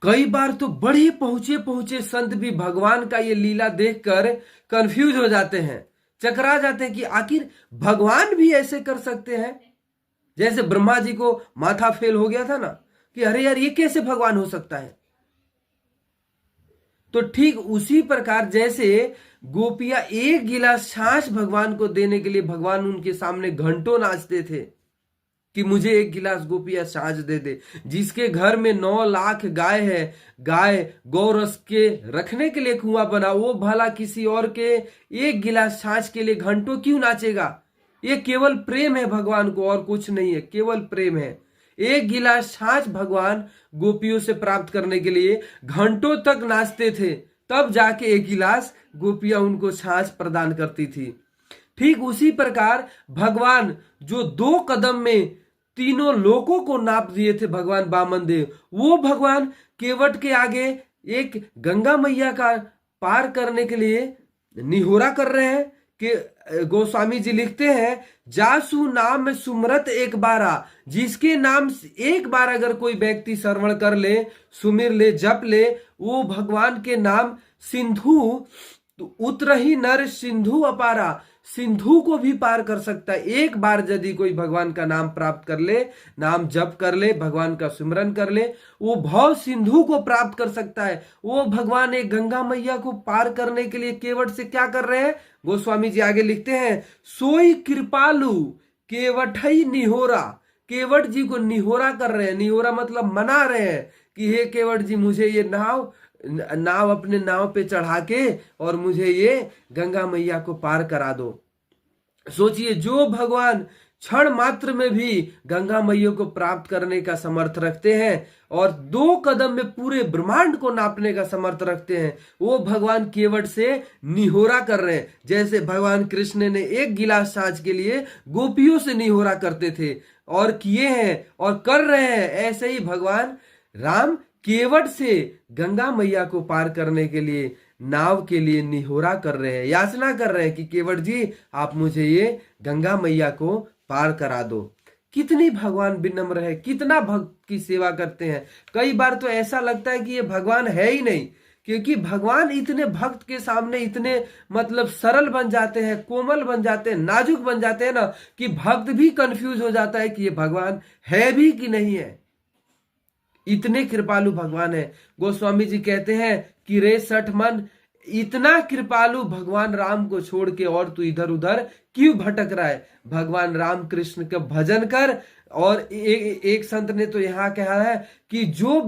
कई बार तो बड़े पहुंचे पहुंचे संत भी भगवान का ये लीला देखकर कंफ्यूज हो जाते हैं, चकरा जाते हैं कि आखिर भगवान भी ऐसे कर सकते हैं। जैसे ब्रह्मा जी को माथा फेल हो गया था ना कि अरे यार ये कैसे भगवान हो सकता है। तो ठीक उसी प्रकार जैसे गोपियां एक गिलास छाछ भगवान को देने के लिए भगवान उनके सामने घंटों नाचते थे कि मुझे एक गिलास गोपिया छाछ दे दे। जिसके घर में 9 लाख गाय है, गाय गौरस के रखने के लिए कुआं बना, वो भला किसी और के एक गिलास छाछ के लिए घंटों क्यों नाचेगा। ये केवल प्रेम है भगवान को, और कुछ नहीं है, केवल प्रेम है। एक गिलास छाछ भगवान गोपियों से प्राप्त करने के लिए घंटों तक नाचते थे, तब जाके एक गिलास गोपियां उनको छाछ प्रदान करती थी। ठीक उसी प्रकार भगवान जो 2 कदम में तीनों लोकों को नाप दिए थे भगवान वामन देव, वो भगवान केवट के आगे एक गंगा मैया का पार करने के लिए निहोरा कर रहे हैं। कि गोस्वामी जी लिखते हैं, जासु नाम सुमरत एक बारा, जिसके नाम एक बार अगर कोई व्यक्ति श्रवण कर ले, सुमिर ले, जप ले, वो भगवान के नाम सिंधु उतरही नर सिंधु अपारा, सिंधु को भी पार कर सकता है। एक बार यदि कोई भगवान का नाम प्राप्त कर ले, नाम जप कर ले, भगवान का सिमरन कर ले, वो भव सिंधु को प्राप्त कर सकता है। वो भगवान एक गंगा मैया को पार करने के लिए केवट से क्या कर रहे हैं। गोस्वामी जी आगे लिखते हैं, सोई कृपालु केवट ही निहोरा, केवट जी को निहोरा कर रहे हैं। निहोरा मतलब मना रहे हैं कि हे केवट जी, मुझे ये नाव अपने नाव पे चढ़ा के और मुझे ये गंगा मैया को पार करा दो। सोचिए, जो भगवान क्षण मात्र में भी गंगा मैया को प्राप्त करने का समर्थ रखते हैं और 2 कदम में पूरे ब्रह्मांड को नापने का समर्थ रखते हैं, वो भगवान केवट से निहोरा कर रहे हैं। जैसे भगवान कृष्ण ने एक गिलास छाछ के लिए गोपियों से निहोरा करते थे और किए हैं और कर रहे हैं, ऐसे ही भगवान राम केवट से गंगा मैया को पार करने के लिए नाव के लिए निहोरा कर रहे हैं, याचना कर रहे हैं कि केवट जी, आप मुझे ये गंगा मैया को पार करा दो। कितनी भगवान विनम्र है, कितना भक्त की सेवा करते हैं। कई बार तो ऐसा लगता है कि ये भगवान है ही नहीं, क्योंकि भगवान इतने भक्त के सामने इतने मतलब सरल बन जाते हैं, कोमल बन जाते हैं, नाजुक बन जाते हैं ना, कि भक्त भी कंफ्यूज हो जाता है कि ये भगवान है भी कि नहीं है। इतने कृपालु भगवान है। गोस्वामी जी कहते हैं कि रे सठ मन, इतना कृपालु भगवान राम को छोड़ के और तू इधर उधर क्यों भटक रहा है। भगवान राम कृष्ण का भजन कर। और एक संत ने तो यहाँ कहा है कि जो